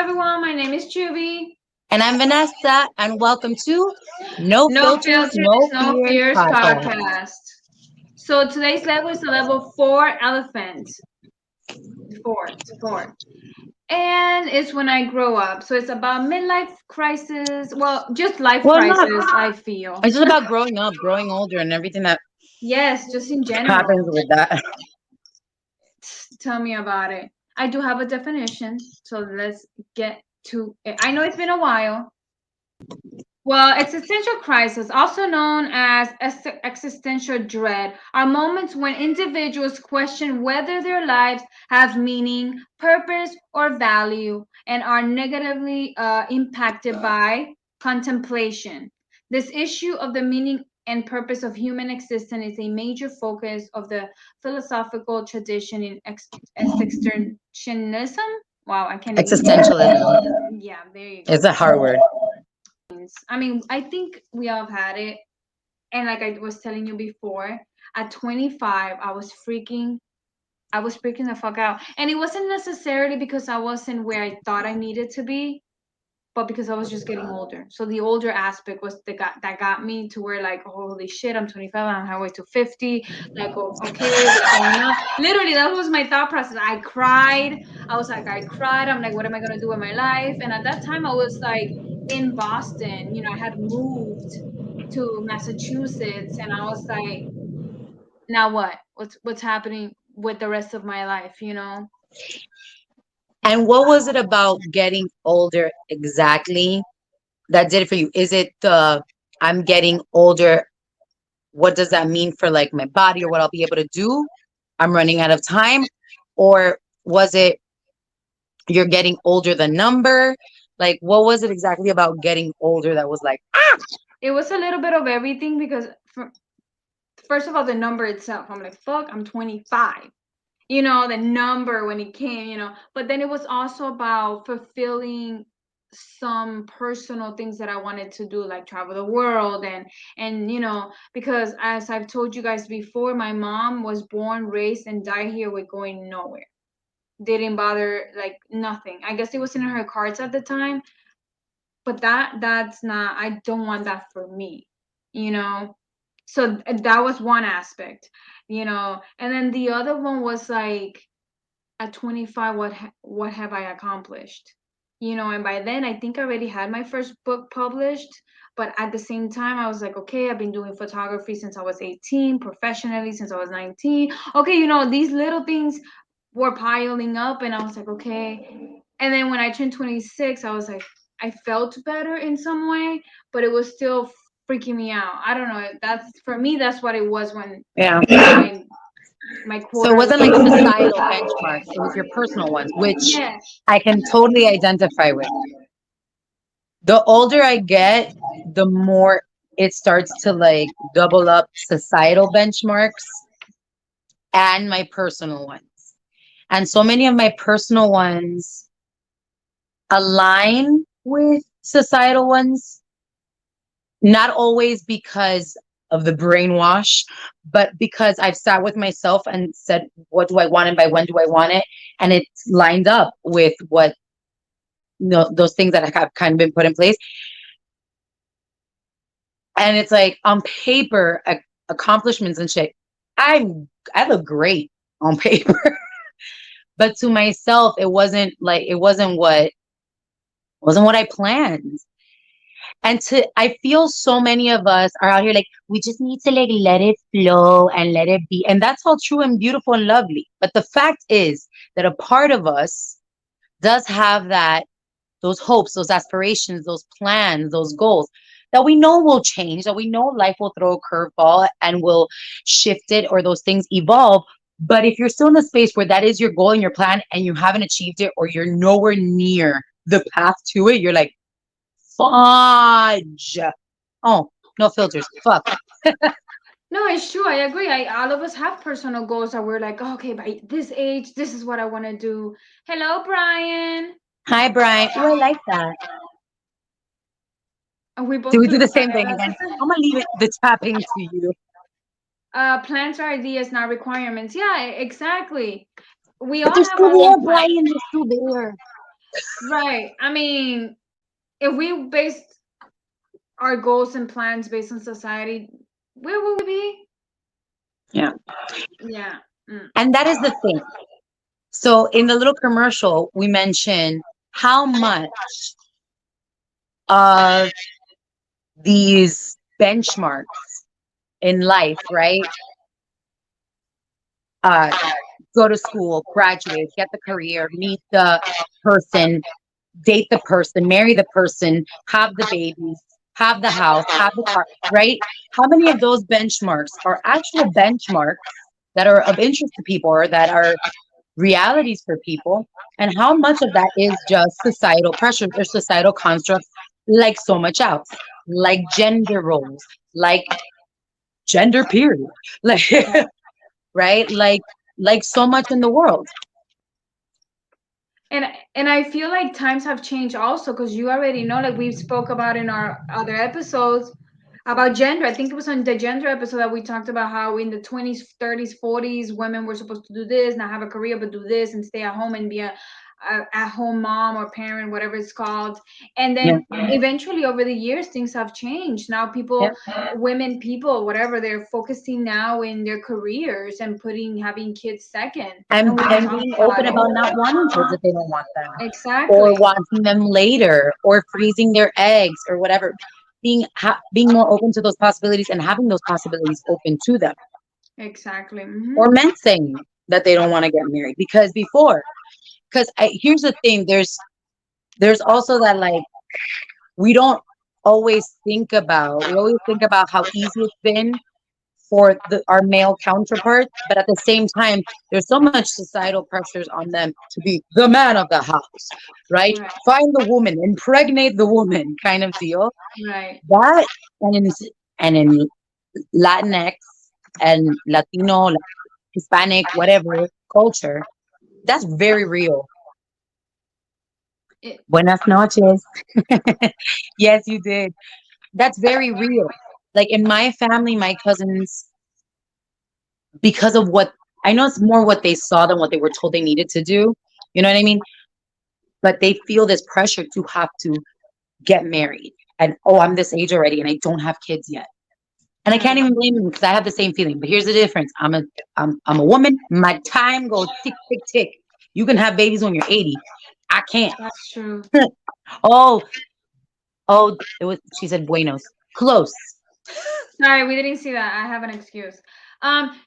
everyone. My name is Choobie. And I'm Vanessa, and welcome to No No Filters, filters, No no Fears fears podcast. podcast. So today's level is a level 4 elephant. Four. And it's when I grow up. So it's about midlife crisis. Well, just life Well, not. crisis, I feel. It's just about growing up, growing older, and everything that Yes, just in happens general. with that. Tell me about it. I do have a definition. So let's get to it. I know it's been a while. Well, existential crisis, also known as existential dread, are moments when individuals question whether their lives have meaning, purpose, or value, and are negatively impacted by contemplation. This issue of the meaning and purpose of human existence is a major focus of the philosophical tradition in existentialism. Wow, I can't even say Existentialism that. Yeah, there you go. is a hard word. I mean, I think we all have had it. And like I was telling you before, at 25, I was freaking the fuck out. And it wasn't necessarily because I wasn't where I thought I needed to be, but because I was just getting older. So the older aspect was that got me to where like, oh, holy shit, I'm 25, I'm halfway to 50. Like, oh, okay, what's going on? Literally, that was my thought process. I cried. I cried. I'm like, what am I gonna do with my life? And at that time, I was like in Boston. I had moved to Massachusetts, and I was like, now what? What's happening with the rest of my life? And what was it about getting older exactly that did it for you? Is it the I'm getting older? What does that mean for like my body or what I'll be able to do? I'm running out of time. Or was it you're getting older the number? Like, what was it exactly about getting older that was like, It was a little bit of everything because first of all, the number itself, I'm like, fuck, I'm 25. The number when it came. But then it was also about fulfilling some personal things that I wanted to do, like travel the world and because as I've told you guys before, my mom was born, raised, and died here with going nowhere. Didn't bother, like nothing. I guess it was in her cards at the time, but that's not, I don't want that for me, you know so that was one aspect. And then the other one was like, at 25, what have I accomplished? And by then I think I already had my first book published, but at the same time I was like, okay, I've been doing photography since I was 18, professionally since I was 19. Okay, these little things were piling up, and I was like, okay. And then when I turned 26, I was like, I felt better in some way, but it was still freaking me out. I don't know. That's, for me, that's what it was when yeah? my So it quarterly. wasn't like societal benchmarks, it was your personal ones, which Yeah. I can totally identify with. The older I get, the more it starts to like double up societal benchmarks and my personal ones. And so many of my personal ones align with societal ones, not always because of the brainwash, but because I've sat with myself and said, what do I want and by when do I want it? And it's lined up with what those things that have kind of been put in place. And it's like on paper, accomplishments and shit. I look great on paper, but to myself, it wasn't what I planned. And I feel so many of us are out here like, we just need to like let it flow and let it be. And that's all true and beautiful and lovely. But the fact is that a part of us does have those hopes, those aspirations, those plans, those goals that we know will change, that we know life will throw a curveball and will shift it or those things evolve. But if you're still in a space where that is your goal and your plan and you haven't achieved it or you're nowhere near the path to it, you're like, fudge. Oh, no filters. Fuck. No, it's true. I agree. All of us have personal goals that we're like, oh, okay, by this age, this is what I want to do. Hello, Brian. Hi, Brian. Oh, I like that. And we Do both we put do the same thing again? I'm gonna leave it the tapping to you. plans are ideas, not requirements. Yeah, exactly. We But all they're have still our there, own plan. Brian. They're still there. Right. I mean, if we based our goals and plans based on society, where would we be? Yeah. Yeah. Mm. And that is the thing. So in the little commercial, we mentioned how much of these benchmarks in life, right? Uh, Go to school, graduate, get the career, meet the person, date the person, marry the person, have the babies, have the house, have the car, right? How many of those benchmarks are actual benchmarks that are of interest to people or that are realities for people? And how much of that is just societal pressures or societal constructs, like so much else, like gender roles, like gender period, like right? Like so much in the world. and and I feel like times have changed also because you already know, like we spoke about in our other episodes about gender. I think it was on the gender episode that we talked about how in the 20s, 30s, 40s, women were supposed to do this, not have a career, but do this and stay at home and be a at home mom or parent, whatever it's called. And Yeah, then eventually over the years, things have changed. Now yeah. women, people, whatever, they're focusing now in their careers and putting having kids second. And we And don't talk being about open it. about not wanting kids if they don't want them, or Exactly. wanting them later, or freezing their eggs, or whatever. Being more open to those possibilities and having those possibilities open to them, Exactly. or men saying that they don't want to get married because before. Because here's the thing: there's also that like we don't always think about. We always think about how easy it's been for our male counterparts, but at the same time, there's so much societal pressures on them to be the man of the house, right? Right. Find the woman, impregnate the woman, kind of deal. Right. That and in Latinx and Latino, Hispanic, whatever culture, that's very real. It, Buenas noches. Yes, you did. That's very real. Like in my family, my cousins, because of what I know, it's more what they saw than what they were told they needed to do. You know what I mean? But they feel this pressure to have to get married. And oh, I'm this age already and I don't have kids yet. And I can't right. even blame them because I have the same feeling. But here's the difference. I'm a woman. My time goes tick, tick, tick. You can have babies when you're 80. I can't. That's true. Oh, oh, it was she said buenos. Close. Sorry, we didn't see that. I have an excuse.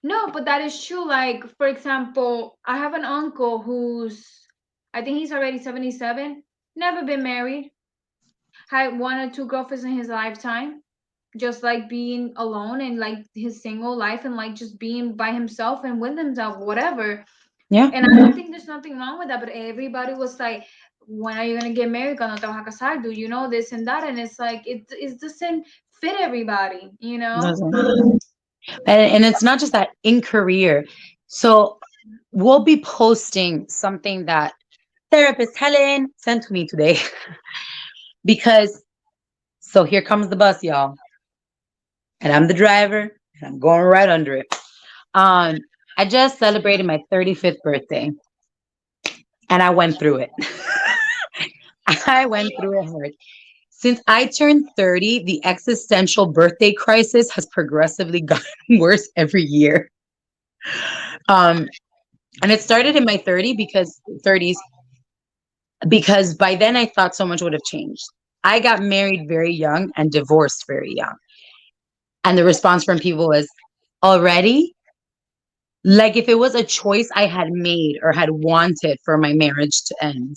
No, but that is true. Like, for example, I have an uncle who's, I think he's already 77, never been married, had one or two girlfriends in his lifetime, just like being alone and like his single life and like just being by himself and with himself, whatever. Yeah. And I don't think there's nothing wrong with that, but everybody was like, when are you gonna get married? Cuando te vas a casar? Do you know this and that? And it's like it doesn't fit everybody, you know? Doesn't. And it's not just that in career. So we'll be posting something that therapist Helen sent to me today because so here comes the bus, y'all. And I'm the driver and I'm going right under it. Um, I just celebrated my 35th birthday and I went through it. I went through it hard. Since I turned 30, the existential birthday crisis has progressively gotten worse every year. Um, and it started in my 30s because by then I thought so much would have changed. I got married very young and divorced very young. And the response from people was, already? Like if it was a choice I had made or had wanted for my marriage to end.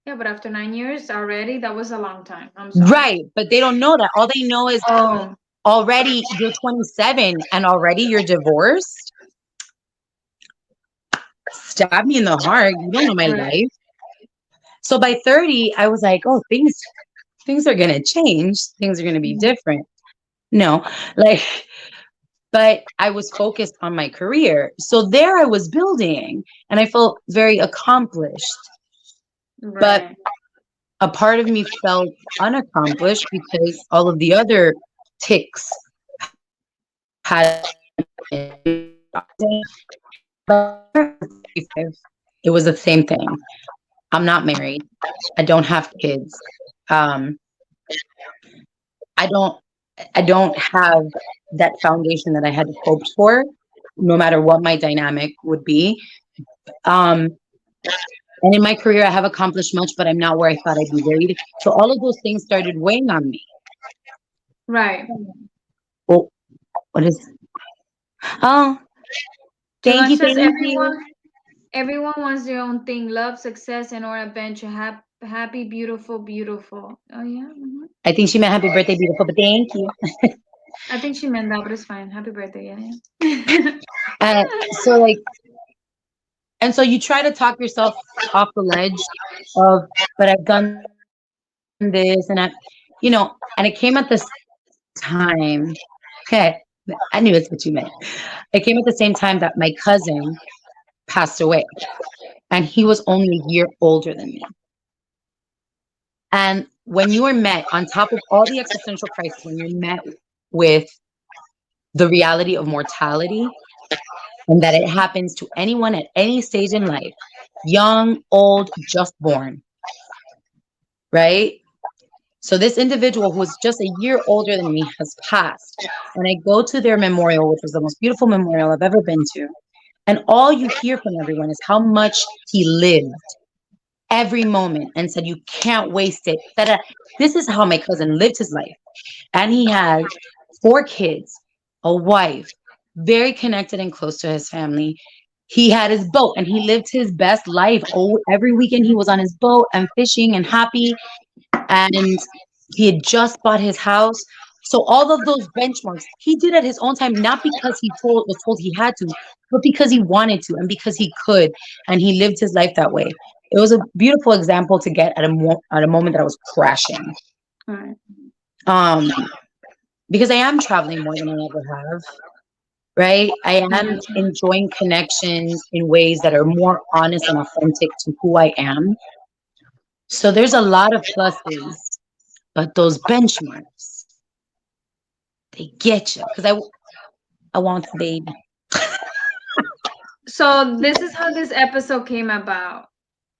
Yeah, but after 9 years already, that was a long time. I'm sorry. Right. But they don't know that. All they know is Oh, already you're 27 and already you're divorced. Stab me in the heart. You don't know my right. life. So by 30, I was like, oh, things are gonna change. Things are gonna be Mhm. different. No, like, but I was focused on my career. So there I was building and I felt very accomplished. But Right. a part of me felt unaccomplished because all of the other ticks hadn't been. But it was the same thing. I'm not married. I don't have kids. Um, I don't I don't have that foundation that I had hoped for, no matter what my dynamic would be. Um, and in my career, I have accomplished much, but I'm not where I thought I'd be ready. So all of those things started weighing on me. Right. Oh, what is? Oh, thank Julan you, says thank you. everyone wants their own thing, love, success, and or adventure. Happy, beautiful, beautiful. Oh yeah. I think she meant happy birthday, beautiful, but thank you. I think she meant that, but it's fine. Happy birthday, yeah. Yeah. So like, and so you try to talk yourself off the ledge of, but I've done this, and and it came at this time. Okay, I knew that's what you meant. It came at the same time that my cousin passed away, and he was only a year older than me. And when you are met, on top of all the existential crisis, when you're met with the reality of mortality and that it happens to anyone at any stage in life, young, old, just born, right? So this individual who was just a year older than me has passed. And I go to their memorial, which was the most beautiful memorial I've ever been to. And all you hear from everyone is how much he lived every moment and said, you can't waste it. Da-da. This is how my cousin lived his life. And he had 4 kids, a wife, very connected and close to his family. He had his boat and he lived his best life. Oh, every weekend he was on his boat and fishing and happy. And he had just bought his house. So all of those benchmarks he did at his own time, not because he was told he had to, but because he wanted to and because he could, and he lived his life that way. It was a beautiful example to get at at a moment that I was crashing. Right. Um, because I am traveling more than I ever have, right? I am enjoying connections in ways that are more honest and authentic to who I am. So there's a lot of pluses, but those benchmarks, they get you. Because I want a baby. So this is how this episode came about.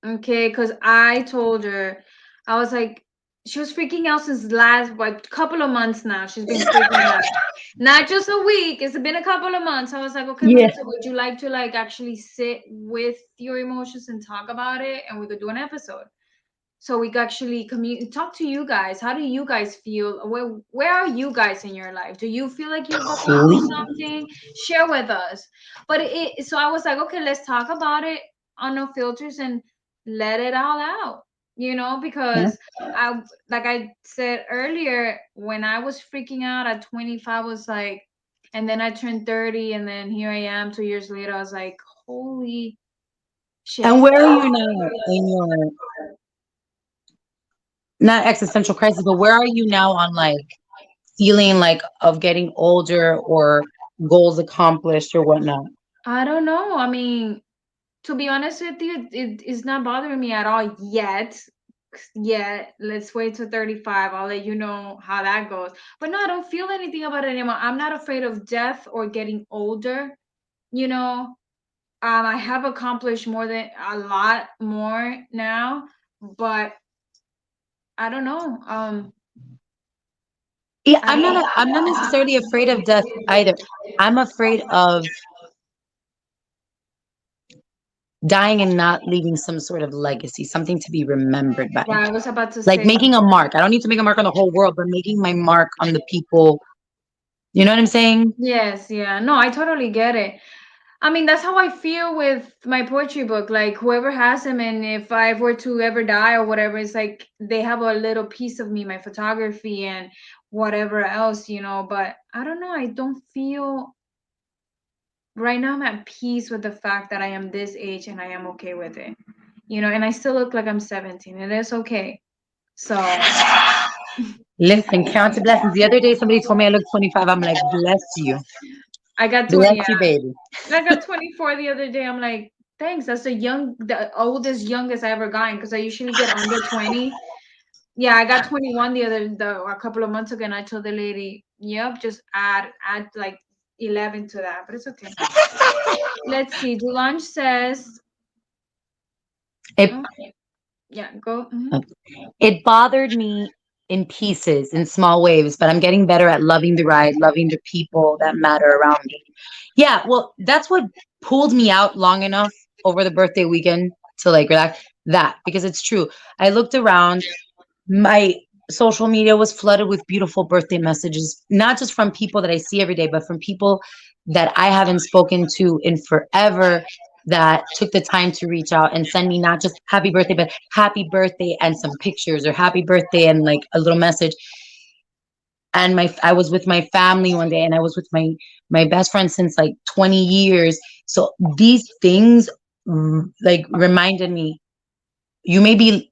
Okay, because I told her, I was like, she was freaking out since last what couple of months now. She's been freaking out. Not just a week, it's been a couple of months. I was like, okay, Yeah. Melissa, would you like to like actually sit with your emotions and talk about it? And we could do an episode. So we could actually talk to you guys. How do you guys feel? Where are you guys in your life? Do you feel like you're going through Please. something? Share with us. But so I was like, okay, let's talk about it on no filters and let it all out. Yeah. Because I like I said earlier, when I was freaking out at 25, I was like, and then I turned 30, and then here I am 2 years later. I was like, holy shit. And where are you now in your, not existential crisis, but where are you now on like feeling like of getting older or goals accomplished or whatnot? I don't know. I mean, to be honest with you, it is not bothering me at all yet. Yet, let's wait till 35. I'll let you know how that goes. But no, I don't feel anything about it anymore. I'm not afraid of death or getting older. You know, I have accomplished more than a lot more now, but I don't know. Yeah, I don't know. I'm not necessarily afraid of death either. I'm afraid of dying and not leaving some sort of legacy, something to be remembered by. Right, I was about to Like say. making a mark. I don't need to make a mark on the whole world, but making my mark on the people. You know what I'm saying? Yes, yeah. No, I totally get it. I mean, that's how I feel with my poetry book. Like, whoever has them, and if I were to ever die or whatever, it's like they have a little piece of me, my photography and whatever else. But I don't know. I don't feel right now I'm at peace with the fact that I am this age and I am okay with it. And I still look like I'm 17, and it's okay. So, Listen, count your blessings. The other day, somebody told me I look 25. I'm like, bless you. I got 20. Bless you, baby. I got 24 the other day. I'm like, thanks. That's the oldest, youngest I ever gotten because I usually get under 20. Yeah, I got 21 a couple of months ago, and I told the lady, "Yep, just add like 11 to that." But it's okay. Let's see. Dulange says, It, oh, Yeah, go. It bothered me in pieces, in small waves, but I'm getting better at loving the ride, loving the people that matter around me. Yeah, well, that's what pulled me out long enough over the birthday weekend to like relax. That, because it's true. I looked around, my social media was flooded with beautiful birthday messages, not just from people that I see every day, but from people that I haven't spoken to in forever, that took the time to reach out and send me not just happy birthday, but happy birthday and some pictures, or happy birthday and like a little message. And I was with my family one day, and I was with my best friend since like 20 years. So these things like reminded me, you may be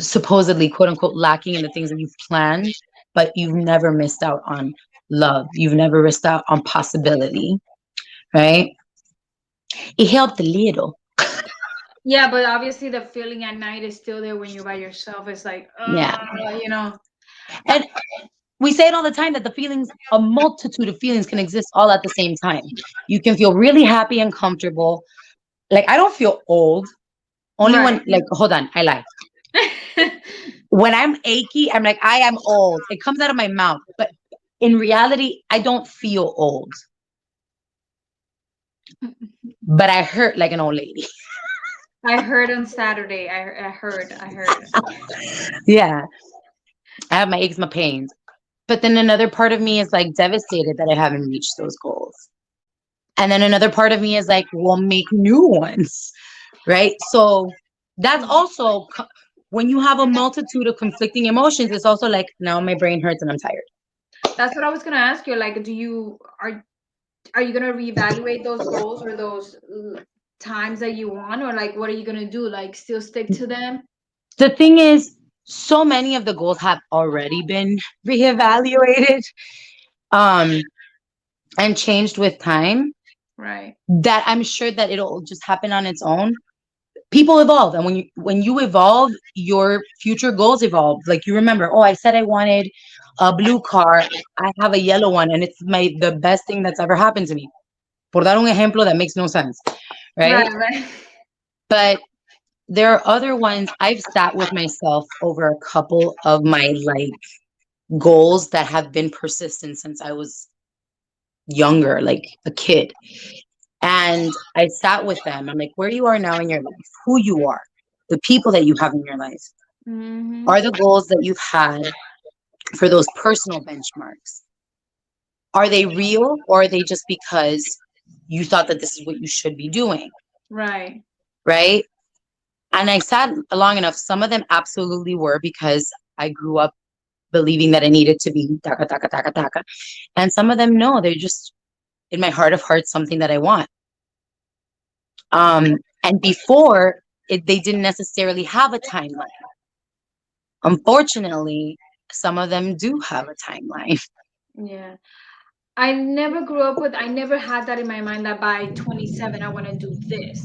supposedly quote unquote lacking in the things that you've planned, but you've never missed out on love. You've never missed out on possibility, right? It helped a little. Yeah, but obviously the feeling at night is still there when you're by yourself. It's like, Yeah. you know. And we say it all the time that the feelings, a multitude of feelings can exist all at the same time. You can feel really happy and comfortable. Like I don't feel old. Only Right. when, like, hold on, I lie. When I'm achy, I'm like, I am old. It comes out of my mouth. But in reality, I don't feel old. But I hurt like an old lady. I heard on Saturday. I heard. Yeah. I have my aches, my pains. But then another part of me is like devastated that I haven't reached those goals. And then another part of me is like, we'll make new ones. Right. So that's also when you have a multitude of conflicting emotions, it's also like, now my brain hurts and I'm tired. That's what I was gonna ask you. Like, are you gonna reevaluate those goals or those times that you want, or like, what are you gonna do? Like, still stick to them? The thing is, so many of the goals have already been reevaluated um, and changed with time, Right. that I'm sure that it'll just happen on its own. People evolve, and when you evolve, your future goals evolve. Like you remember, oh, I said I wanted a blue car. I have a yellow one, and it's the best thing that's ever happened to me. Por dar un ejemplo that makes no sense, right? Right. Right. But there are other ones. I've sat with myself over a couple of my like goals that have been persistent since I was younger, like a kid. And I sat with them. I'm like, where you are now in your life, who you are, the people that you have in your life, Hmm. are the goals that you've had for those personal benchmarks. Are they real, or are they just because you thought that this is what you should be doing? Right. Right. And I sat long enough. Some of them absolutely were because I grew up believing that I needed to be taka, taka, taka, taka. And some of them, no, they're just in my heart of hearts, something that I want. And before they didn't necessarily have a timeline. Unfortunately, some of them do have a timeline. Yeah. I never had that in my mind that by 27 I want to do this.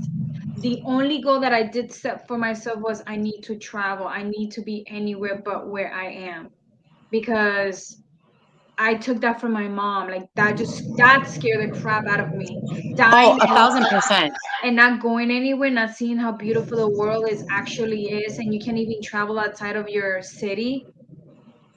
The only goal that I did set for myself was I need to travel. I need to be anywhere but where I am, because I took that from my mom. Like, that scared the crap out of me. Oh, Dying a thousand percent. and not going anywhere, not seeing how beautiful the world is, and you can't even travel outside of your city.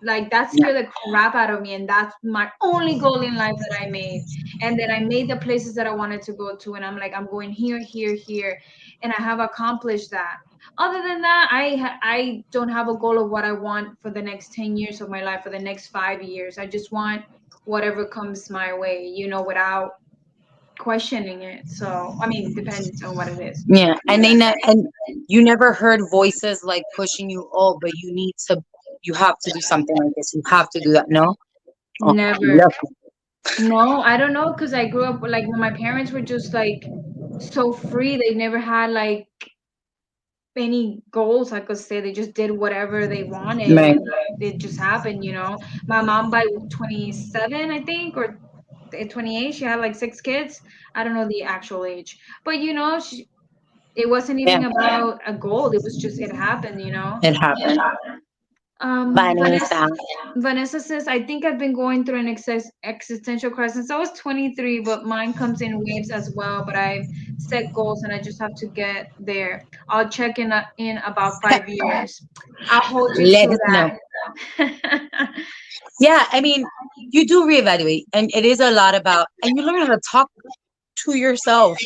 Like, that Yeah. scared the crap out of me, and that's my only goal in life that I made. And then I made the places that I wanted to go to, and I'm like, I'm going here, here, here, and I have accomplished that. Other than that, I don't have a goal of what I want for the next 10 years of my life, for the next 5 years. I just want whatever comes my way, without questioning it. So, I mean, depends on what it is. Yeah. And you never heard voices like pushing you, oh, but you have to do something like this. You have to do that. No? Oh, Never. look. No, I don't know, because I grew up like when my parents were just like so free. They never had like any goals, I could say. They just did whatever they wanted, Right. and it just happened. My mom by 27, I think, or 28, she had like 6 kids. I don't know the actual age, but it wasn't Yeah. even about a goal. It was just it happened. It happened. Vanessa. Vanessa says, I think I've been going through an existential crisis since I was 23, but mine comes in waves as well. But I've set goals and I just have to get there. I'll check in about 5 years. I'll hold you Let to us know. that. Yeah, I mean, you do reevaluate, and it is a lot about, and you learn how to talk to yourself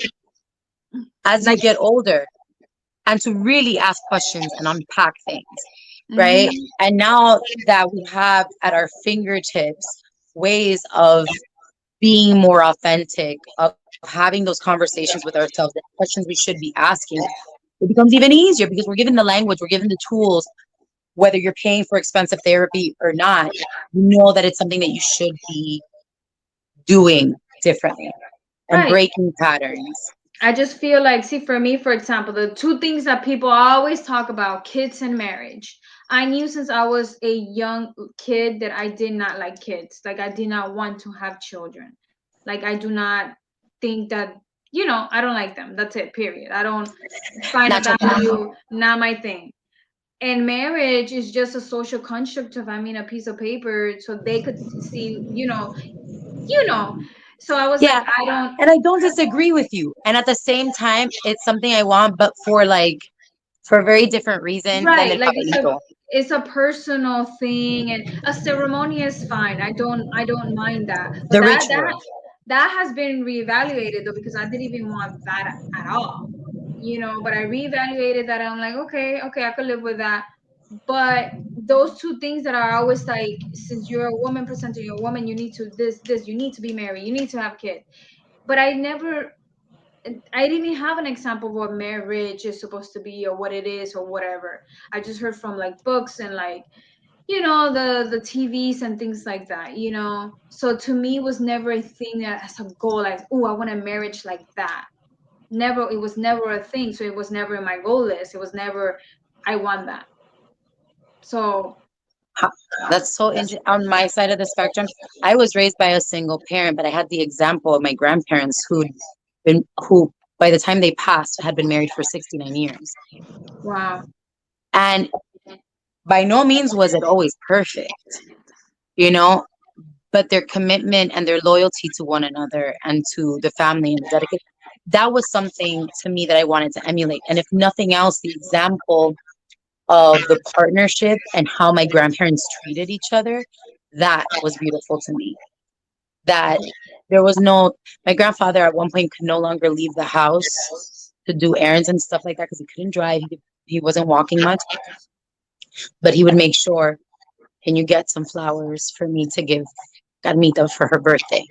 as you Like, get older and to really ask questions and unpack things, right? mhm. And now that we have at our fingertips ways of being more authentic, of having those conversations with ourselves, the questions we should be asking, it becomes even easier because we're given the language, we're given the tools, whether you're paying for expensive therapy or not, you know that it's something that you should be doing differently and Right. breaking patterns. I just feel like, see, for me, for example, the two things that people always talk about, kids and marriage. I knew since I was a young kid that I did not like kids. Like, I did not want to have children. Like, I do not think that, I don't like them. That's it, period. I don't find a Not your thing. value, not my thing. And marriage is just a social construct of, I mean, a piece of paper so they could see, you know. So I was like, Yeah. I don't. And I don't disagree with you. And at the same time, it's something I want, but for a very different reason than Right, el like papelito. it's a personal thing, and a ceremony is fine. I don't mind that. But The that ritual. that has been reevaluated though, because I didn't even want that at all. But I reevaluated that. I'm like, okay, I could live with that. But those two things that are always like, since you're a woman, presenting you're a woman, you need to this, you need to be married, you need to have kids. But I didn't have an example of what marriage is supposed to be or what it is or whatever. I just heard from like books and like, the TVs and things like that. So to me, it was never a thing that as a goal, like, oh, I want a marriage like that. Never, it was never a thing. So it was never in my goal list. It was never, I want that. So Ha- That's so interesting. On my side of the spectrum, I was raised by a single parent, but I had the example of my grandparents who by the time they passed had been married for 69 years. wow. And by no means was it always perfect, you know, but their commitment and their loyalty to one another and to the family and the dedication, that was something to me that I wanted to emulate. And if nothing else, the example of the partnership and how my grandparents treated each other, that was beautiful to me. That there was no, my grandfather at one point could no longer leave the house to do errands and stuff like that because he couldn't drive. He wasn't walking much, but he would make sure, can you get some flowers for me to give Carmita for her birthday?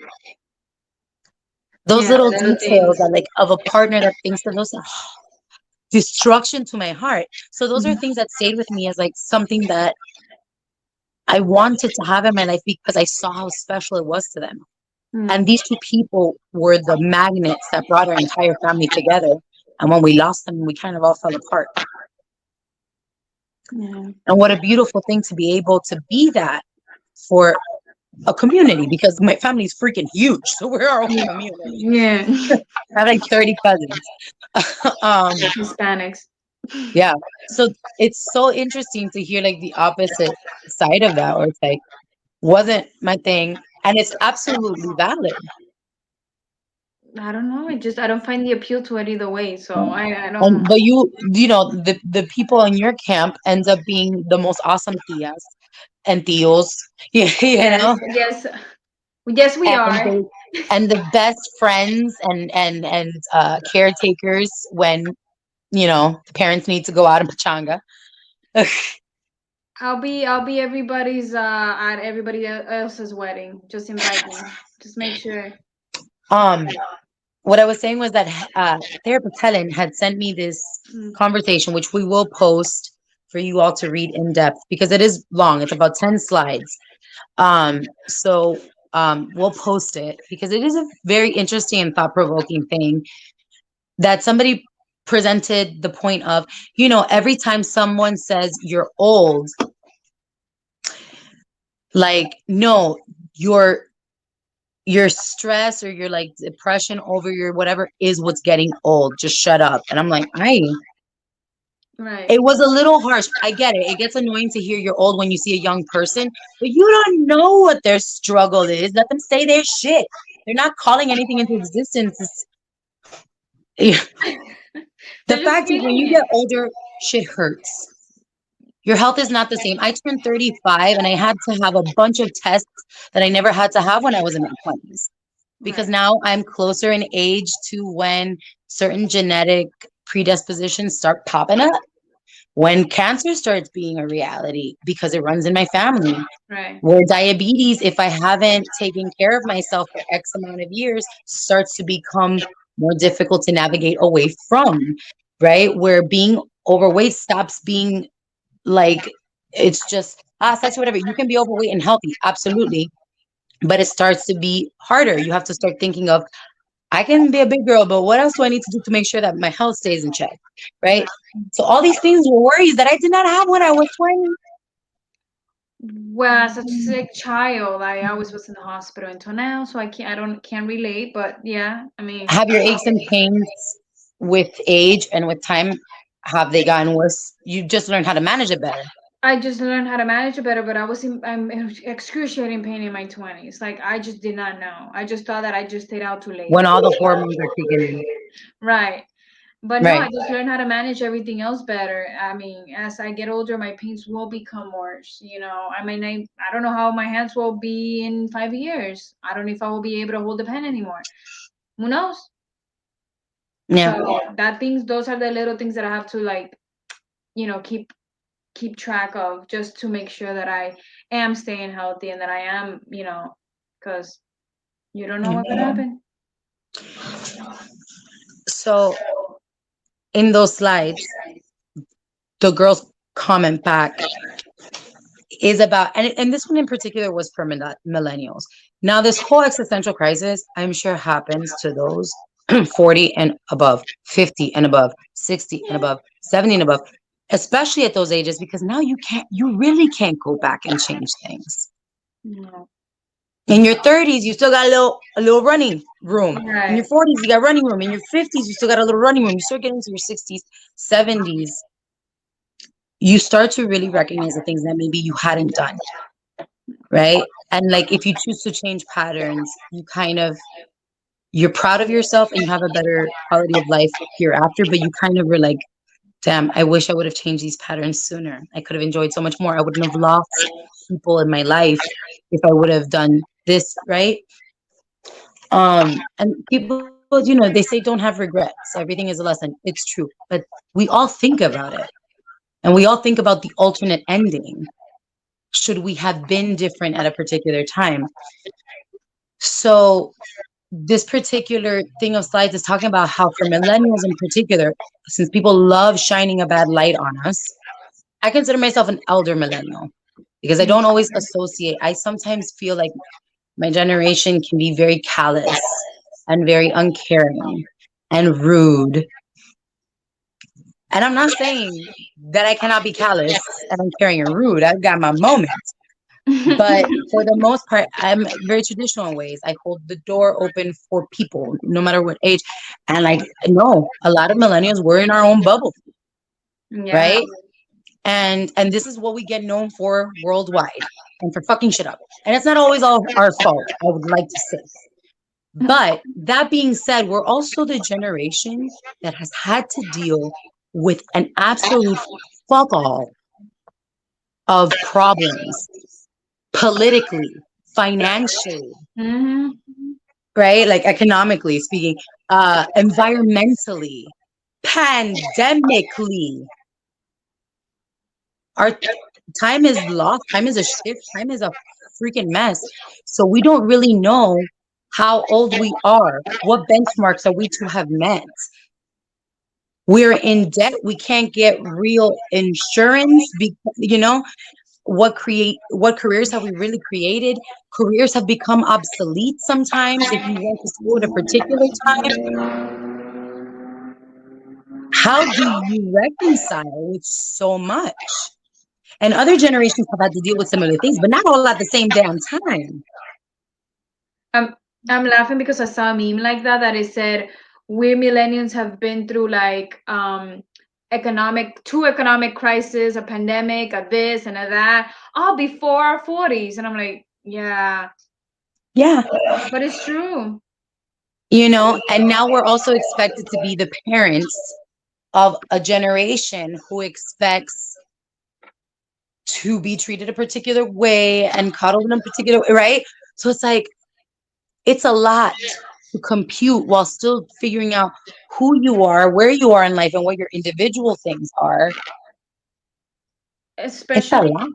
Those Yeah, little little things. details that like of a partner that thinks of those, destruction to my heart. So those are Mhm. things that stayed with me as like something that I wanted to have in my life because I saw how special it was to them. And Mm. these two people were the magnets that brought our entire family together. And when we lost them, we kind of all fell apart. Yeah. And what a beautiful thing to be able to be that for a community because my family's freaking huge. So we're our own community. Yeah. I have like 30 cousins. um, Hispanics. yeah. So it's so interesting to hear like the opposite side of that, where it's like, wasn't my thing. And it's absolutely valid. I don't know. I don't find the appeal to it either way. So I don't. And but you know, the people in your camp ends up being the most awesome tias and tios, you Yes, know, yes, yes, we and are. they and the best friends and caretakers when the parents need to go out and pachanga. I'll be everybody's at everybody else's wedding. Just invite me. Just make sure. um, what I was saying was that therapist Helen had sent me this Mm. conversation, which we will post for you all to read in depth because it is long. It's about 10 slides. So we'll post it because it is a very interesting and thought-provoking thing that somebody presented the point of, every time someone says you're old, like, no, your your stress or your like depression over your whatever is what's getting old. Just shut up. And I'm like, Right. It was a little harsh. I get it. It gets annoying to hear you're old when you see a young person, but you don't know what their struggle is. Let them say their shit. They're not calling anything into existence. The They're just fact is, when feeling you it. get older, shit hurts. Your health is not the same. I turned 35 and I had to have a bunch of tests that I never had to have when I was in my 20s because Right. now I'm closer in age to when certain genetic predispositions start popping up. When cancer starts being a reality because it runs in my family, Right. where diabetes, if I haven't taken care of myself for X amount of years, starts to become more difficult to navigate away from, right? Where being overweight stops being like, it's just, sexy, whatever. You can be overweight and healthy, absolutely. But it starts to be harder. You have to start thinking of, I can be a big girl, but what else do I need to do to make sure that my health stays in check, right? So all these things were worries that I did not have when I was 20. Well, as a sick child, I always was in the hospital until now, so I can't relate, but yeah, I mean, Have your aches and pains with age and with time, have they gotten worse? You just learned how to manage it better I just learned how to manage it better, but I'm in excruciating pain in my 20s. Like I just did not know. I just thought that I just stayed out too late. when all the hormones are kicking in. Right. But no, I Right. just learned how to manage everything else better. I mean, as I get older, my pains will become worse. I mean, I don't know how my hands will be in 5 years. I don't know if I will be able to hold the pen anymore. Who knows? Yeah. So those are the little things that I have to like, keep track of just to make sure that I am staying healthy and that I am, because you don't know Yeah. what could happen. So in those slides, the girls comment back is about, and this one in particular was for millennials. Now, this whole existential crisis, I'm sure happens to those 40 and above, 50 and above, 60 and above, 70 and above, especially at those ages, because now you really can't go back and change things. No. In your 30s, you still got a little running room. In your Right. 40s, you got running room. In your 50s, you still got a little running room. You start getting to your 60s, 70s, you start to really recognize the things that maybe you hadn't done, right? And like if you choose to change patterns, you're proud of yourself and you have a better quality of life hereafter, but you kind of were like, damn, I wish I would have changed these patterns sooner. I could have enjoyed so much more. I wouldn't have lost people in my life if I would have done this, right? And people, they say don't have regrets. Everything is a lesson. It's true. But we all think about it. And we all think about the alternate ending. Should we have been different at a particular time? So this particular thing of slides is talking about how for millennials in particular, since people love shining a bad light on us, I consider myself an elder millennial because I don't always associate. I sometimes feel like my generation can be very callous and very uncaring and rude. And I'm not saying that I cannot be callous and uncaring and rude. I've got my moments. But for the most part, I'm very traditional in ways. I hold the door open for people, no matter what age. And like, no, a lot of millennials, we're in our own bubble, Yeah. right? And this is what we get known for worldwide and for fucking shit up. And it's not always all our fault, I would like to say. But that being said, we're also the generation that has had to deal with an absolute fuck all of problems politically, financially, Hmm. right? Like economically speaking, environmentally, pandemically. Our time is lost, time is a shift, time is a freaking mess. So we don't really know how old we are, what benchmarks are we to have met. We're in debt, we can't get real insurance because what careers have we really created? Careers have become obsolete sometimes if you went to school at a particular time. How do you reconcile with so much? And other generations have had to deal with similar things, but not all at the same damn time. I'm I'm laughing because I saw a meme like that it said we millennials have been through like two economic crises, a pandemic, a this and a that, all before our 40s. And I'm like, yeah, Yeah. but it's true. And now we're also expected to be the parents of a generation who expects to be treated a particular way and coddled in a particular way, right? So it's like, it's a lot to compute while still figuring out who you are, where you are in life, and what your individual things are. It's a Especially, lot.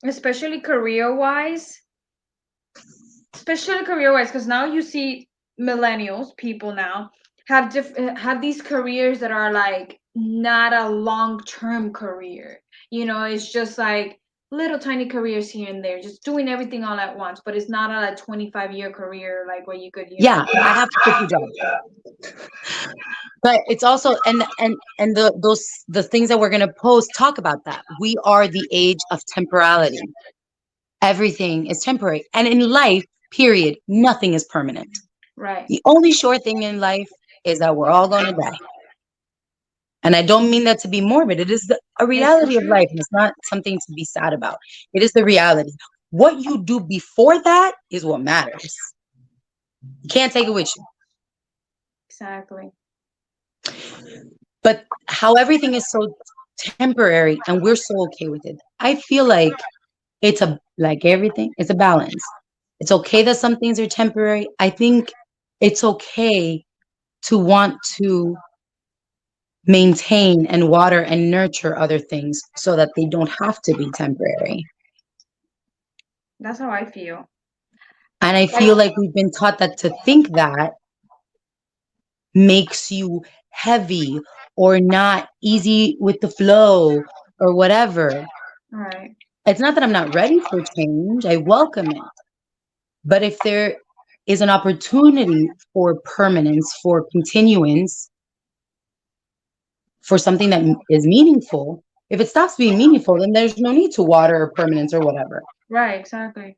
especially career wise. Especially career wise, because now you see millennials, people now have these careers that are like not a long term career. It's just like little tiny careers here and there, just doing everything all at once. But it's not a 25-year career like where you could, Yeah, I have 50 jobs. But it's also and the things that we're gonna post talk about that. We are the age of temporality. Everything is temporary. And in life, period, nothing is permanent. right. The only sure thing in life is that we're all gonna die. And I don't mean that to be morbid. It is a It's the reality of truth. life, and it's not something to be sad about. It is the reality. What you do before that is what matters. You can't take it with you. Exactly. But how everything is so temporary and we're so okay with it. I feel like it's a like everything, it's a balance. It's okay that some things are temporary. I think it's okay to want to maintain and water and nurture other things so that they don't have to be temporary. That's how I feel. And I Like, feel like we've been taught that to think that makes you heavy or not easy with the flow or whatever. right. It's not that I'm not ready for change, I welcome it. But if there is an opportunity for permanence, for continuance, for something that is meaningful, if it stops being meaningful, then there's no need to water or permanence or whatever. Right, exactly.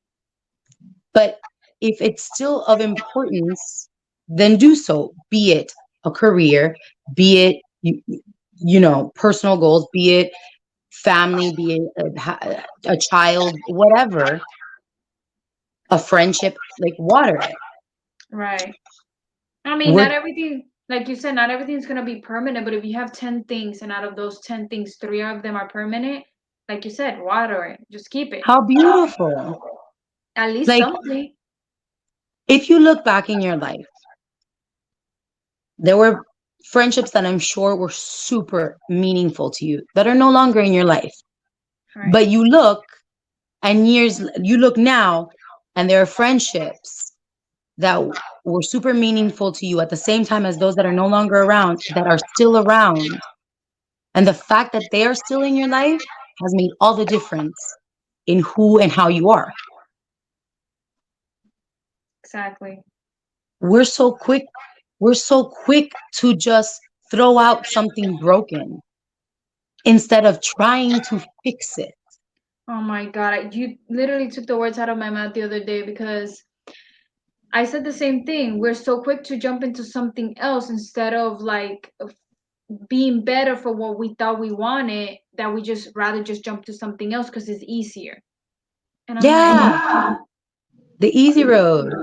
But if it's still of importance, then do so, be it a career, be it, personal goals, be it family, be it a child, whatever, a friendship, like water it. Right. I mean, We're not everything, like you said, not everything's gonna be permanent, but if you have 10 things and out of those 10 things, three of them are permanent, like you said, water it. Just keep it. How beautiful. At least Like, something. if you look back in your life, there were friendships that I'm sure were super meaningful to you that are no longer in your life. Right. But you look now, and there are friendships that were super meaningful to you at the same time as those that are no longer around that are still around. And the fact that they are still in your life has made all the difference in who and how you are. Exactly. We're so quick, we're so quick to just throw out something broken instead of trying to fix it. Oh my God. You literally took the words out of my mouth the other day because I said the same thing. We're so quick to jump into something else instead of like being better for what we thought we wanted, that we just rather just jump to something else because it's easier. And I'm like, Yeah, the easy road,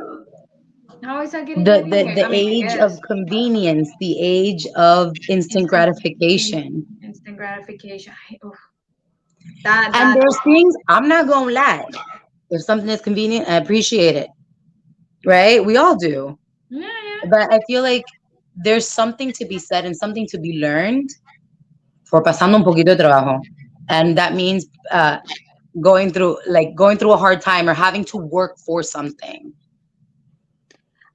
how is that getting the anywhere? the the I mean, I age guess of convenience, the age of instant instant, gratification. instant gratification. Oof, that And that there's things, I'm not gonna lie. If something is convenient, I appreciate it. Right? We all do. yeah, yeah. But I feel like there's something to be said and something to be learned for pasando un poquito de trabajo. And that means going through a hard time or having to work for something.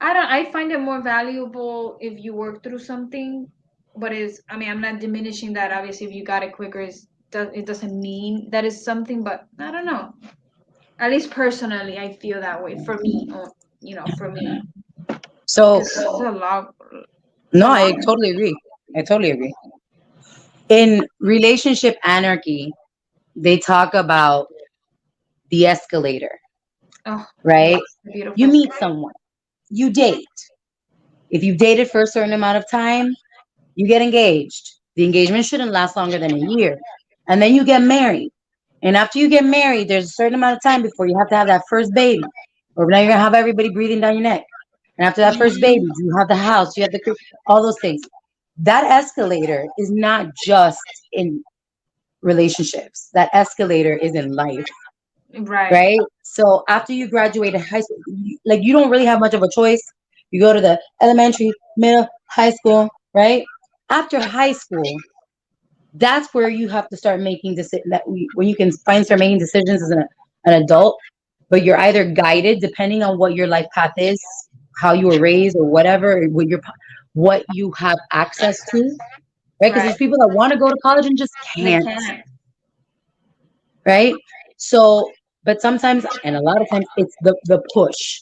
I find it more valuable if you work through something, but I mean, I'm not diminishing that. Obviously, if you got it quicker, it doesn't mean that is something, but I don't know. At least personally, I feel that way for me, for me, So because it's no, a lot. I totally agree. I totally agree. In relationship anarchy, they talk about the escalator, Oh, right? You beautiful. meet someone, you date. If you've dated for a certain amount of time, you get engaged. The engagement shouldn't last longer than a year. And then you get married. And after you get married, there's a certain amount of time before you have to have that first baby. Or now you're going to have everybody breathing down your neck. And after that first baby, you have the house, you have the all those things. That escalator is not just in relationships. That escalator is in life, Right. right? So after you graduate high school, like you don't really have much of a choice. You go to the elementary, middle, high school, right? After high school, that's where you have to start making decisions. When you can find start making decisions as an adult, but you're either guided depending on what your life path is, how you were raised, or whatever, what you have access to, right? Because Right. there's people that want to go to college and just And they can't, can't. right? So, but sometimes, and a lot of times, it's the push,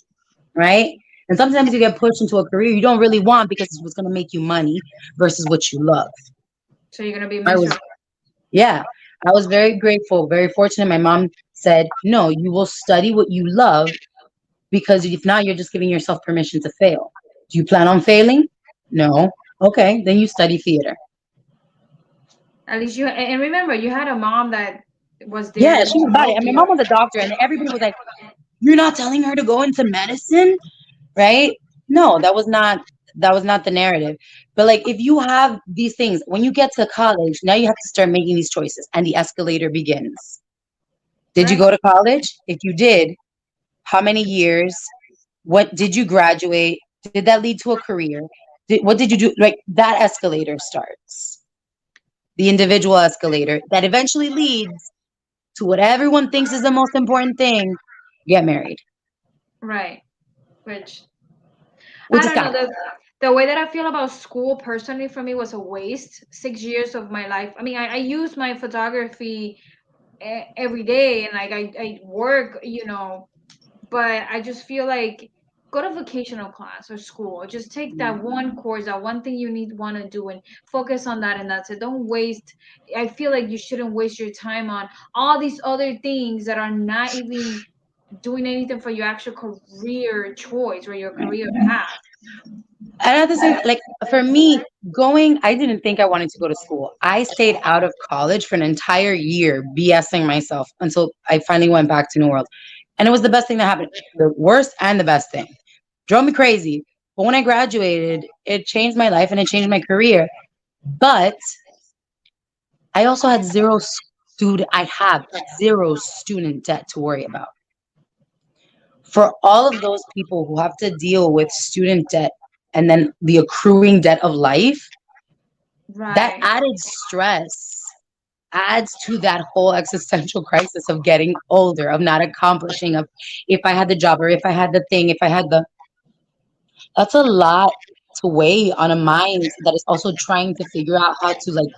right? And sometimes you get pushed into a career you don't really want because it's what's going to make you money versus what you love. So you're gonna be I was, miserable. yeah, I was very grateful, very fortunate. My mom said, no, you will study what you love because if not, you're just giving yourself permission to fail. Do you plan on failing? No. Okay, then you study theater. At least you and remember you had a mom that was Yeah, there she to was about it. help And my you. mom was a doctor, and everybody was like, you're not telling her to go into medicine, right? No, that was not the narrative. But like if you have these things, when you get to college, now you have to start making these choices and the escalator begins. Did you Right. go to college? If you did, how many years? What did you graduate? Did that lead to a career? What did you do? Like that escalator starts, the individual escalator that eventually leads to what everyone thinks is the most important thing: get married, Right. Which which I is don't know cap. the way that I feel about school personally for me was a waste. 6 years of my life. I mean, I use my photography every day and like I work, but I just feel like go to vocational class or school. Just take that one course, that one thing you need want to do and focus on that and that's it. Don't waste. I feel like you shouldn't waste your time on all these other things that are not even doing anything for your actual career choice or your career path. And at the same, like for me, I didn't think I wanted to go to school. I stayed out of college for an entire year, BSing myself until I finally went back to New World. And it was the best thing that happened. The worst and the best thing. Drove me crazy. But when I graduated, it changed my life and it changed my career. But I also had I have zero student debt to worry about. For all of those people who have to deal with student debt and then the accruing debt of life, that Right. added stress adds to that whole existential crisis of getting older, of not accomplishing, of if I had the job or if I had the thing, if I had the, that's a lot to weigh on a mind that is also trying to figure out how to like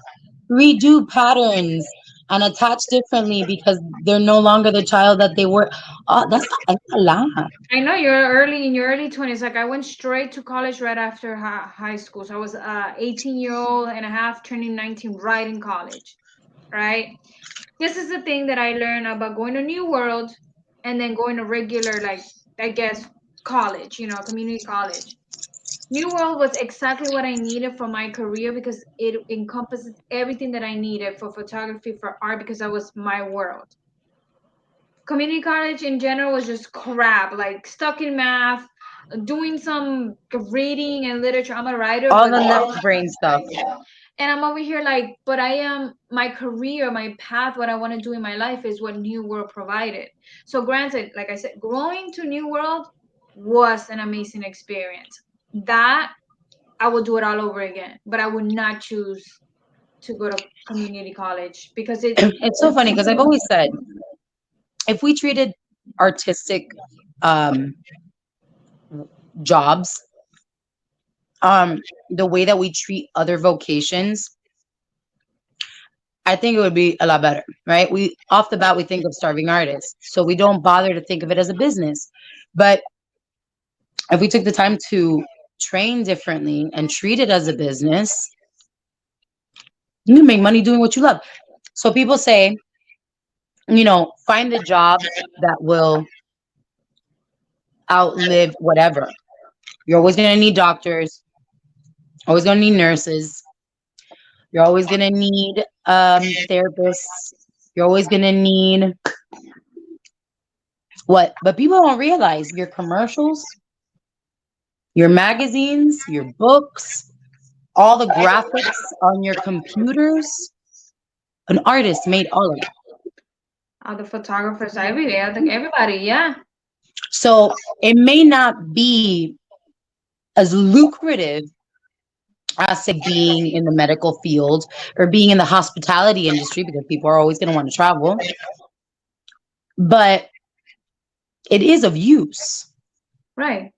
redo patterns and attach differently because they're no longer the child that they were. Oh, that's a lot. I know you're early in your early 20s. Like I went straight to college right after high school. So I was 18-year-old and a half turning 19 right in college, right? This is the thing that I learned about going to New World and then going to regular, like, I guess, college, community college. New World was exactly what I needed for my career because it encompasses everything that I needed for photography, for art, because that was my world. Community college in general was just crap, like stuck in math, doing some reading and literature. I'm a writer, All but the left brain stuff. and I'm over here like, but I am my career, my path, what I want to do in my life is what New World provided. So granted, like I said, growing to New World was an amazing experience. That I will do it all over again, but I would not choose to go to community college because it. It's so funny because I've always said if we treated artistic um, jobs the way that we treat other vocations, I think it would be a lot better, right? We off the bat we think of starving artists, so we don't bother to think of it as a business. But if we took the time to train differently and treat it as a business, you can make money doing what you love. So people say, find the job that will outlive whatever. You're always going to need doctors, always going to need nurses. You're always gonna need therapists. You're always gonna need what? But people don't realize your commercials, your magazines, your books, all the graphics on your computers. An artist made all of that. All the photographers, every I think everybody, yeah. So it may not be as lucrative as say being in the medical field or being in the hospitality industry because people are always going to want to travel, but it is of use. Right.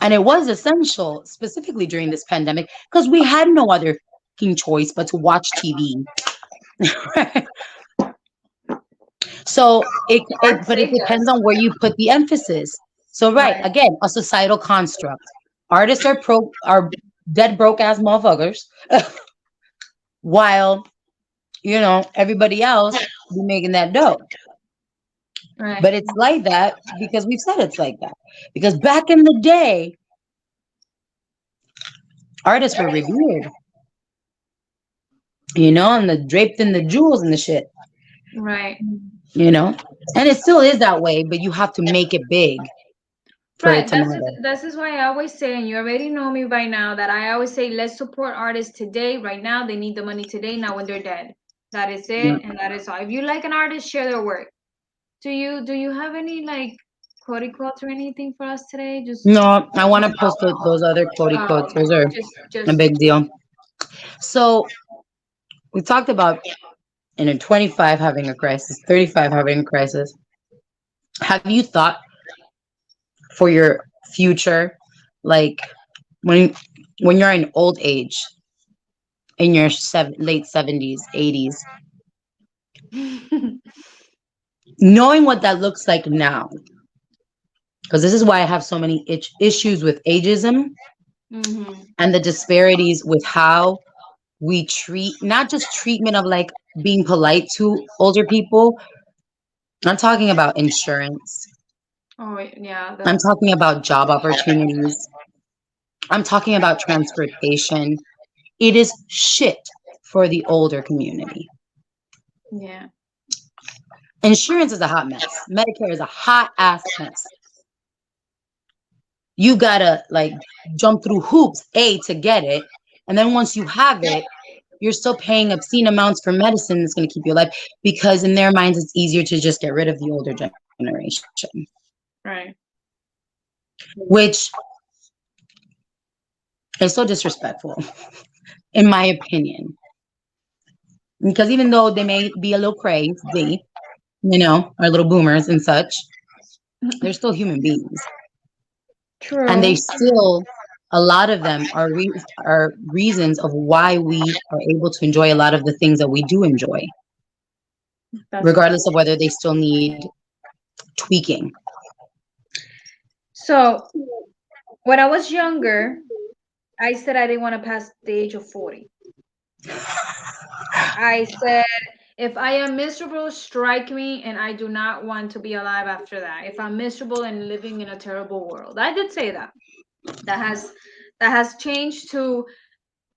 And it was essential, specifically during this pandemic, because we had no other fucking choice but to watch TV. So Art but it saved us. depends on where you put the emphasis. So right, Right. again, a societal construct. Artists are dead broke ass motherfuckers, while everybody else be making that dough. Right. But it's like that because we've said it's like that. Because back in the day, artists were revered, and the draped in the jewels and the shit, Right. you know? And it still is that way, but you have to make it big for it Right. to matter. This is why I always say, and you already know me by now, that I always say let's support artists today, right now. They need the money today, not when they're dead. That is Yeah. it, and that is all. If you like an artist, share their work. Do you have any like quote quotes or anything for us today? Just No, I want to post those other quotey quotes. okay. Those are a Just big deal. So we talked about 25 having a crisis, 35 having a crisis. Have you thought for your future, like when when you're in old age, in your late 70s, 80s, knowing what that looks like now? Because this is why I have so many issues with ageism hmm. and the disparities with how we treat, not just treatment of like being polite to older people. I'm talking about insurance. Oh yeah, I'm the talking about job opportunities. I'm talking about transportation. It is shit for the older community. yeah. Insurance is a hot mess. Medicare is a hot ass mess. You gotta like jump through hoops, to get it. And then once you have it, you're still paying obscene amounts for medicine that's going to keep you alive because in their minds it's easier to just get rid of the older generation, Right. which is so disrespectful in my opinion, because even though they may be a little crazy, are little boomers and such, they're still human beings, and they True. still, a lot of them are reasons of why we are able to enjoy a lot of the things that we do enjoy, That's true. regardless of whether they still need tweaking. So when I was younger, I said I didn't want to pass the age of 40. I said, if I am miserable, strike me, and I do not want to be alive after that. If I'm miserable and living in a terrible world, I did say that. That has that has changed to